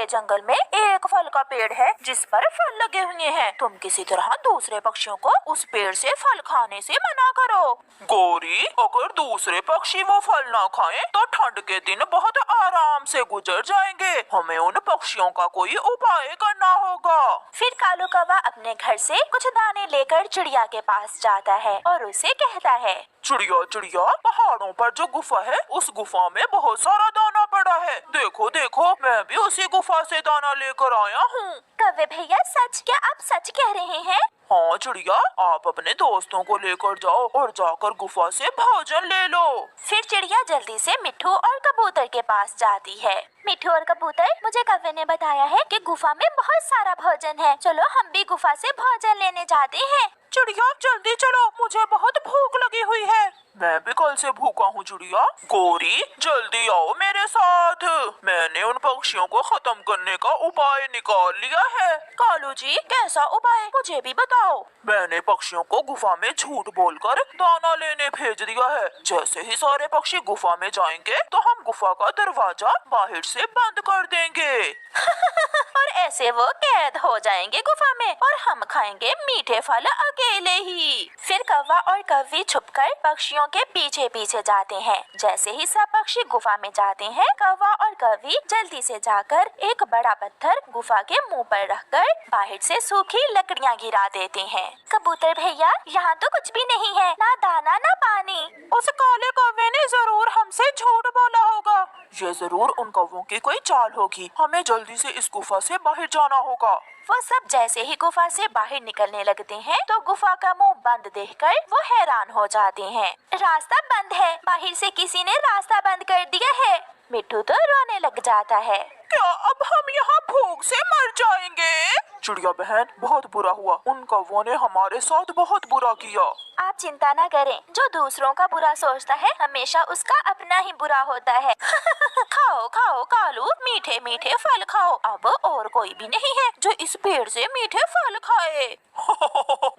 पूरे जंगल में एक फल का पेड़ है जिस पर फल लगे हुए हैं। तुम किसी तरह दूसरे पक्षियों को उस पेड़ से फल खाने से मना करो। गौरी, अगर दूसरे पक्षी वो फल ना खाएं तो ठंड के दिन बहुत आराम से गुजर जाएंगे। हमें उन पक्षियों का कोई उपाय करना होगा। फिर कालू कौवा अपने घर से कुछ दाने लेकर चिड़िया के पास जाता है और उसे कहता है, चिड़िया चिड़िया, पहाड़ों पर जो गुफा है उस गुफा में बहुत सारा दाना पड़ा है। देखो देखो, मैं भी उसी गुफा से दाना लेकर आया हूँ। कौवे भैया, सच क्या आप सच कह रहे हैं? हाँ चिड़िया, आप अपने दोस्तों को लेकर जाओ और जाकर गुफा से भोजन ले लो। फिर चिड़िया जल्दी से मिट्ठू और कबूतर के पास जाती है। मिट्ठू और कबूतर, मुझे कौवे ने बताया है कि गुफा में बहुत सारा भोजन है, चलो हम भी गुफा से भोजन लेने जाते हैं। चिड़िया जल्दी चलो, मुझे बहुत भूख लगी हुई है। मैं भी कल से भूखा हूँ चिड़िया। गौरी जल्दी आओ मेरे साथ, मैंने उन पक्षियों को खत्म करने का उपाय निकाल लिया है। कालू जी, कैसा उपाय, मुझे भी बताओ। मैंने पक्षियों को गुफा में झूठ बोलकर दाना लेने भेज दिया है। जैसे ही सारे पक्षी गुफा में जाएंगे तो हम गुफा का दरवाजा बाहर से बंद कर देंगे। और ऐसे वो कैद हो जाएंगे गुफा में और हम खाएंगे मीठे फल अकेले ही। फिर कौवा और कौवी छुपकर पक्षियों के पीछे पीछे जाते हैं। जैसे ही सब पक्षी गुफा में जाते हैं, कौवा और कौवी जल्दी से जाकर एक बड़ा पत्थर गुफा के मुंह पर रखकर बाहर से सूखी लकड़ियां गिरा देते हैं। कबूतर भैया, यहाँ तो कुछ भी नहीं है, ना दाना ना पानी। उस काले कौवे ने जरूर हमसे झूठ बोला होगा। ये जरूर उन कौवों की कोई चाल होगी। हमें जल्दी से इस गुफा से बाहर जाना होगा। वो सब जैसे ही गुफा से बाहर निकलने लगते हैं तो गुफा का मुंह बंद देखकर वो हैरान हो जाते हैं। रास्ता बंद है, बाहर से किसी ने रास्ता बंद कर दिया है। मिट्ठू तो रोने लग जाता है। क्या अब हम यहाँ भूख से मर जाएंगे? चिड़िया बहन, बहुत बुरा हुआ, उन कौवों ने हमारे साथ बहुत बुरा किया। आप चिंता न करें, जो दूसरों का बुरा सोचता है हमेशा उसका अपना ही बुरा होता है। खाओ खाओ कालू, मीठे मीठे फल खाओ। अब और कोई भी नहीं है जो इस पेड़ से मीठे फल खाए।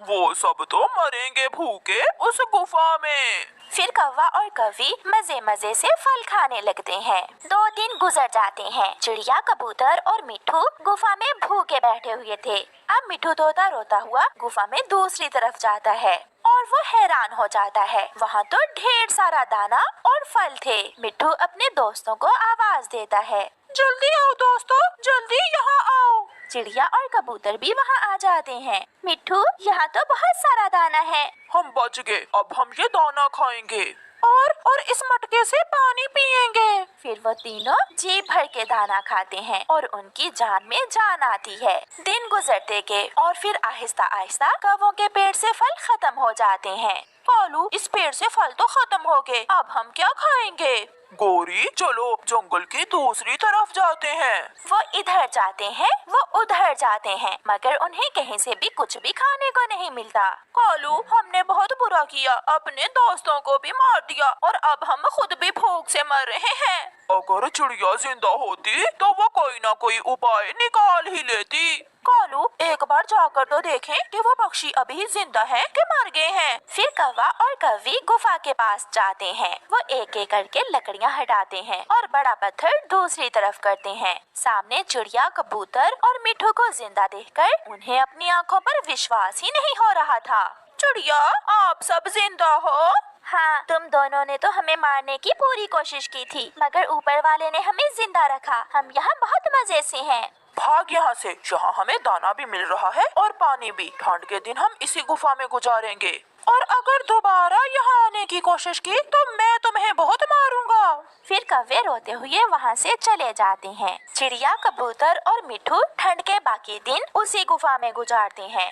वो सब तो मरेंगे भूखे उस गुफा में। फिर कौवा और कौवी मजे मजे से फल खाने लगते हैं। 2 दिन गुजर जाते हैं। चिड़िया, कबूतर और मिट्ठू गुफा में भूखे बैठे हुए थे। अब मिट्ठू तोता रोता हुआ गुफा में दूसरी तरफ जाता है और वो हैरान हो जाता है। वहाँ तो ढेर सारा दाना और फल थे। मिट्ठू अपने दोस्तों को आवाज देता है, जल्दी आओ दोस्तों, जल्दी यहाँ आओ। चिड़िया और कबूतर भी वहाँ आ जाते हैं। मिट्ठू, यहाँ तो बहुत सारा दाना है। हम बच गए, अब हम ये दाना खाएंगे और इस मटके से पानी पिएंगे। फिर वो तीनों जी भर के दाना खाते हैं और उनकी जान में जान आती है। दिन गुजरते गए और फिर आहिस्ता आहिस्ता कौवों के पेड़ से फल खत्म हो जाते हैं। कालू, इस पेड़ से फल तो खत्म हो गए, अब हम क्या खाएंगे? गौरी चलो जंगल की दूसरी तरफ जाते हैं। वो इधर जाते हैं, वो उधर जाते हैं, मगर उन्हें कहीं से भी कुछ भी खाने को नहीं मिलता। कालू, हमने बहुत बुरा किया, अपने दोस्तों को भी मार दिया और अब हम खुद भी भूख से मर रहे हैं। अगर चिड़िया जिंदा होती तो वो कोई ना कोई उपाय निकाल ही लेती। कालू, एक बार जाकर तो देखें कि वो पक्षी अभी जिंदा है कि मर गए हैं। फिर कौवा और कौवी गुफा के पास जाते हैं। वो एक एक करके लकड़ियां हटाते हैं और बड़ा पत्थर दूसरी तरफ करते हैं। सामने चिड़िया, कबूतर और मिट्ठू को जिंदा देखकर उन्हें अपनी आंखों पर विश्वास ही नहीं हो रहा था। चिड़िया, आप सब जिंदा हो? हाँ, तुम दोनों ने तो हमें मारने की पूरी कोशिश की थी, मगर ऊपर वाले ने हमें जिंदा रखा। हम यहाँ बहुत मजे से हैं। भाग यहाँ से, यहाँ हमें दाना भी मिल रहा है और पानी भी। ठंड के दिन हम इसी गुफा में गुजारेंगे और अगर दोबारा यहाँ आने की कोशिश की तो मैं तुम्हें बहुत मारूंगा। फिर कौवे रोते हुए वहाँ से चले जाते हैं। चिड़िया, कबूतर और मिट्ठू ठंड के बाकी दिन उसी गुफा में गुजारते हैं।